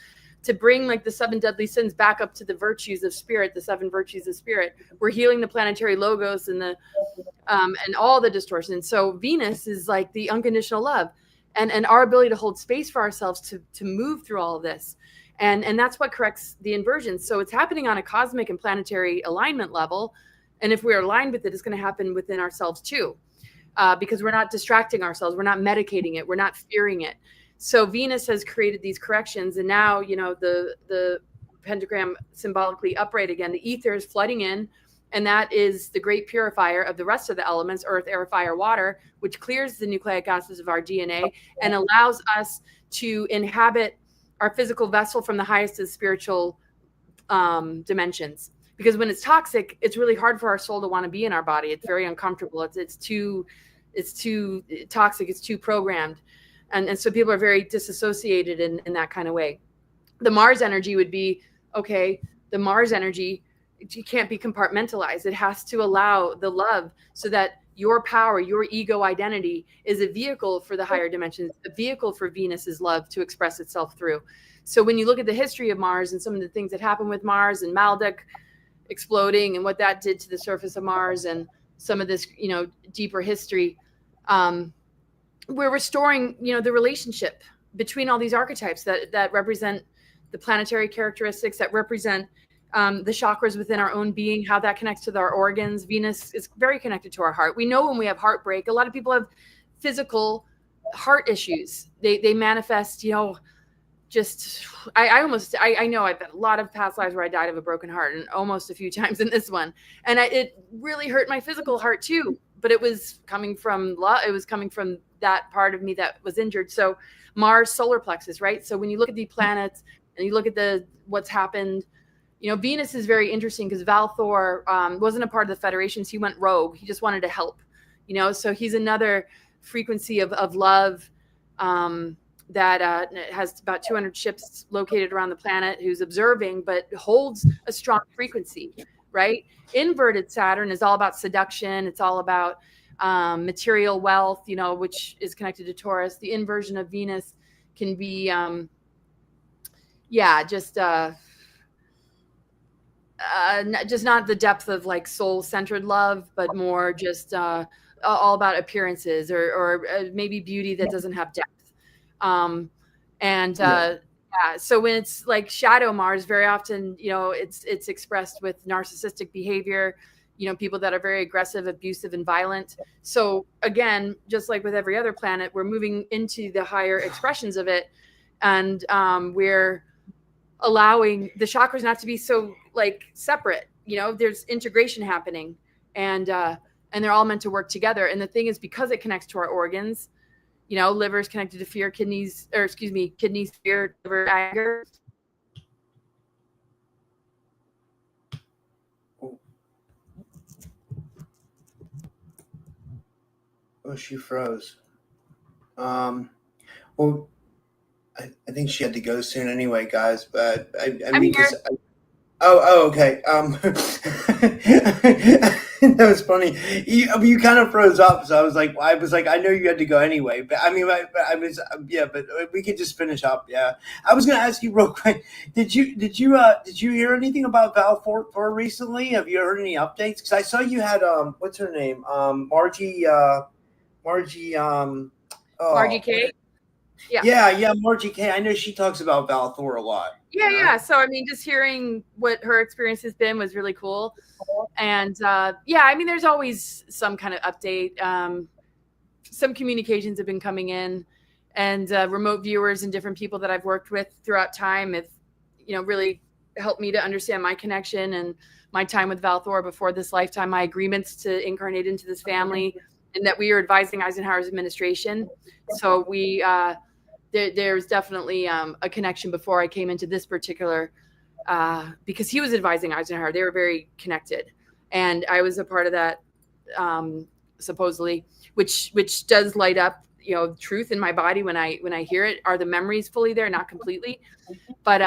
S2: to bring like the 7 deadly sins back up to the virtues of spirit, the 7 virtues of spirit. We're healing the planetary logos and and all the distortions. So Venus is like the unconditional love and our ability to hold space for ourselves to move through all of this. And that's what corrects the inversions. So it's happening on a cosmic and planetary alignment level. And if we're aligned with it, it's going to happen within ourselves too, because we're not distracting ourselves. We're not medicating it. We're not fearing it. So Venus has created these corrections. And now, the pentagram symbolically upright again, the ether is flooding in. And that is the great purifier of the rest of the elements, earth, air, fire, water, which clears the nucleic acids of our DNA and allows us to inhabit our physical vessel from the highest of spiritual dimensions. Because when it's toxic, it's really hard for our soul to want to be in our body. It's very uncomfortable. It's too toxic. It's too programmed. And so people are very disassociated in that kind of way. The Mars energy would be, okay, the Mars energy, you can't be compartmentalized. It has to allow the love so that your power, your ego identity is a vehicle for the higher dimensions, a vehicle for Venus's love to express itself through. So when you look at the history of Mars and some of the things that happened with Mars and Maldek exploding and what that did to the surface of Mars and some of this, deeper history, we're restoring, the relationship between all these archetypes that represent the planetary characteristics, that represent the chakras within our own being, how that connects to our organs. Venus is very connected to our heart. We know when we have heartbreak, a lot of people have physical heart issues. They manifest, I know I've had a lot of past lives where I died of a broken heart, and almost a few times in this one. And it really hurt my physical heart too, but it was coming from love. It was coming from that part of me that was injured. So Mars, solar plexus, right? So when you look at the planets and you look at what's happened, Venus is very interesting because Valthor wasn't a part of the Federations. He went rogue. He just wanted to help, so he's another frequency of love that has about 200 ships located around the planet who's observing, but holds a strong frequency, right? Inverted Saturn is all about seduction. It's all about material wealth, which is connected to Taurus. The inversion of Venus can be, just not the depth of like soul-centered love, but more just all about appearances or maybe beauty that doesn't have depth. So when it's like shadow Mars, very often, it's expressed with narcissistic behavior, people that are very aggressive, abusive, and violent. So again, just like with every other planet, we're moving into the higher expressions of it. And we're allowing the chakras not to be so like separate, there's integration happening and they're all meant to work together. And the thing is, because it connects to our organs, liver is connected to fear, kidneys, fear, liver, anger.
S1: Oh, she froze. Well, I think she had to go soon anyway, guys. But I mean, okay. That was funny. You kind of froze up, so I was like, I know you had to go anyway. But I mean, but we could just finish up. Yeah, I was going to ask you real quick. Did you hear anything about Valthor recently? Have you heard any updates? Because I saw you had what's her name? Margie
S2: K.
S1: Yeah, Margie K. I know she talks about Valthor a lot.
S2: Yeah. So, I mean, just hearing what her experience has been was really cool. And, there's always some kind of update. Some communications have been coming in, and remote viewers and different people that I've worked with throughout time have, really helped me to understand my connection and my time with Valthor before this lifetime, my agreements to incarnate into this family, and that we are advising Eisenhower's administration. So there's definitely a connection before I came into this particular, because he was advising Eisenhower. They were very connected, and I was a part of that, supposedly, which does light up, truth in my body when I hear it. Are the memories fully there? Not completely, but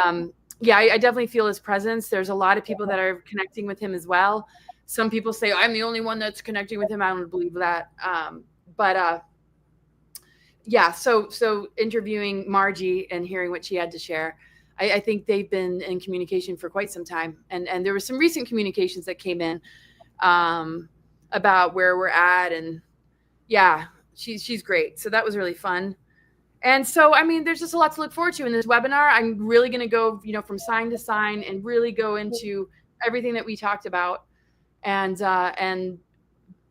S2: yeah, I definitely feel his presence. There's a lot of people that are connecting with him as well. Some people say I'm the only one that's connecting with him. I don't believe that. But yeah, so interviewing Margie and hearing what she had to share, I think they've been in communication for quite some time. And there were some recent communications that came in about where we're at. And yeah, she's great. So that was really fun. And so, I mean, there's just a lot to look forward to in this webinar. I'm really going to go, from sign to sign and really go into everything that we talked about and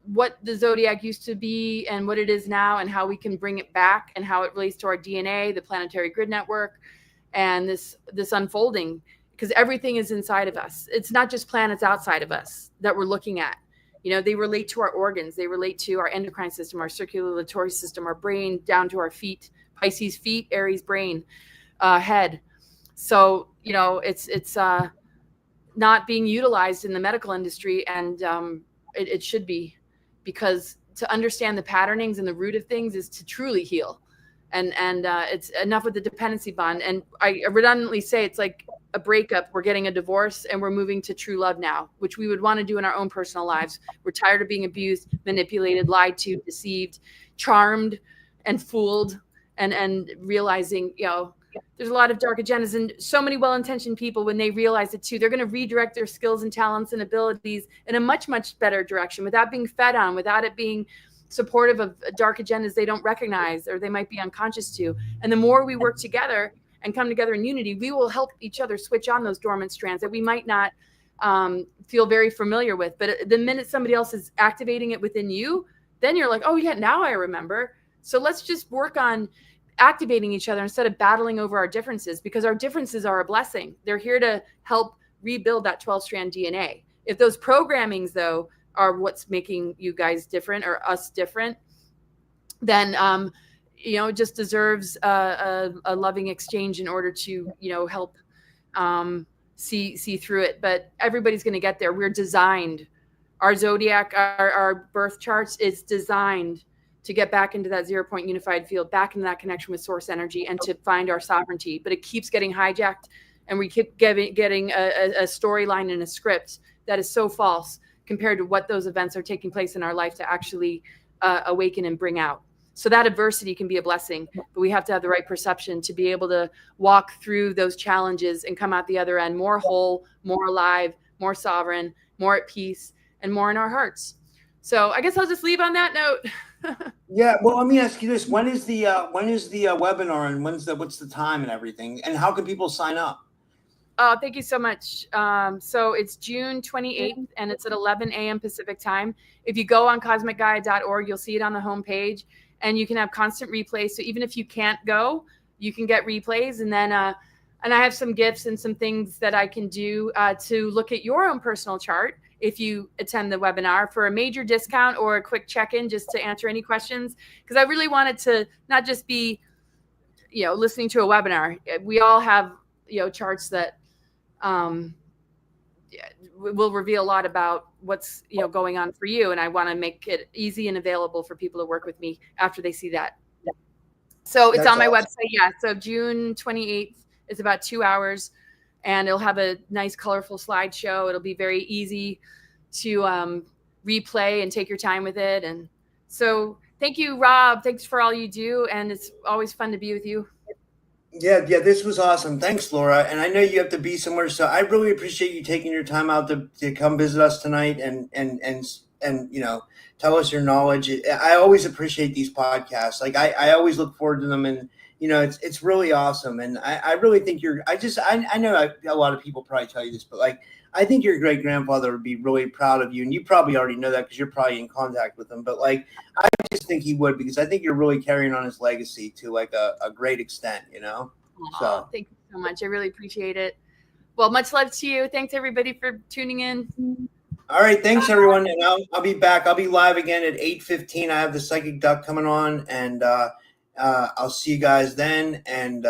S2: what the Zodiac used to be and what it is now and how we can bring it back and how it relates to our DNA, the planetary grid network, and this unfolding, because everything is inside of us. It's not just planets outside of us that we're looking at. They relate to our organs. They relate to our endocrine system, our circulatory system, our brain, down to our feet. Pisces feet, Aries brain, head. So, it's not being utilized in the medical industry, and it should be, because to understand the patternings and the root of things is to truly heal. And it's enough with the dependency bond. And I redundantly say it's like a breakup. We're getting a divorce and we're moving to true love now, which we would want to do in our own personal lives. We're tired of being abused, manipulated, lied to, deceived, charmed, and fooled. And realizing, there's a lot of dark agendas, and so many well-intentioned people, when they realize it too, they're going to redirect their skills and talents and abilities in a much, much better direction without being fed on, without it being supportive of dark agendas they don't recognize or they might be unconscious to. And the more we work together and come together in unity, we will help each other switch on those dormant strands that we might not feel very familiar with. But the minute somebody else is activating it within you, then you're like, oh yeah, now I remember. So let's just work on activating each other instead of battling over our differences, because our differences are a blessing. They're here to help rebuild that 12-strand DNA. If those programmings, though, are what's making you guys different or us different, then it just deserves a loving exchange in order to help see through it. But everybody's going to get there. We're designed. Our zodiac, our birth charts is designed to get back into that 0-point unified field, back into that connection with source energy, and to find our sovereignty. But it keeps getting hijacked, and we keep getting a storyline and a script that is so false compared to what those events are taking place in our life to actually awaken and bring out. So that adversity can be a blessing, but we have to have the right perception to be able to walk through those challenges and come out the other end more whole, more alive, more sovereign, more at peace, and more in our hearts. So I guess I'll just leave on that note.
S1: Yeah, well, let me ask you this: when is the webinar, and what's the time and everything, and how can people sign up?
S2: Oh, thank you so much. So it's June 28th, and it's at 11 a.m. Pacific time. If you go on cosmicgaia.org, you'll see it on the homepage, and you can have constant replays. So even if you can't go, you can get replays, and then and I have some gifts and some things that I can do to look at your own personal chart if you attend the webinar for a major discount or a quick check-in just to answer any questions. Because I really wanted to not just be, listening to a webinar. We all have, charts that will reveal a lot about what's, going on for you. And I want to make it easy and available for people to work with me after they see that. So it's on my website. Yeah. So June 28th is about 2 hours. And it'll have a nice, colorful slideshow. It'll be very easy to replay and take your time with it. And so thank you, Rob. Thanks for all you do. And it's always fun to be with you.
S1: Yeah, this was awesome. Thanks, Laura. And I know you have to be somewhere, so I really appreciate you taking your time out to come visit us tonight and tell us your knowledge. I always appreciate these podcasts. Like I always look forward to them, and it's really awesome. And I really think I know a lot of people probably tell you this, but like, I think your great grandfather would be really proud of you. And you probably already know that because you're probably in contact with him. But like, I just think he would, because I think you're really carrying on his legacy to like a great extent, So
S2: thank you so much. I really appreciate it. Well, much love to you. Thanks everybody for tuning in.
S1: All right. Thanks everyone. And I'll be back. I'll be live again at 8:15. I have the psychic duck coming on, and I'll see you guys then. And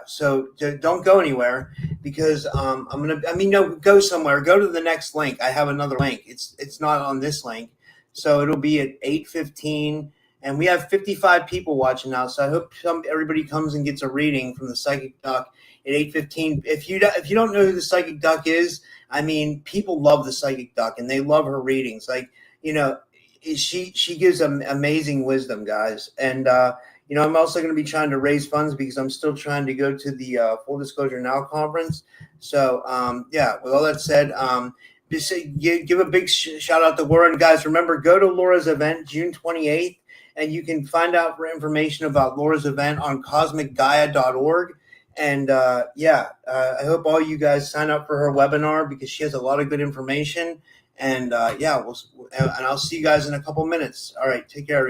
S1: so don't go anywhere, because go somewhere. Go to the next link. I have another link. It's not on this link, so it'll be at 8:15. And we have 55 people watching now, so I hope everybody comes and gets a reading from the psychic duck. at 8:15. If you don't know who the Psychic Duck is, I mean, people love the Psychic Duck and they love her readings. Like, she gives amazing wisdom, guys. And I'm also going to be trying to raise funds because I'm still trying to go to the Full Disclosure Now conference. So with all that said, just give a big shout out to Laura. And guys, remember, go to Laura's event June 28th, and you can find out information about Laura's event on cosmicgaia.org. And I hope all you guys sign up for her webinar because she has a lot of good information. And and I'll see you guys in a couple minutes. All right, take care, everyone.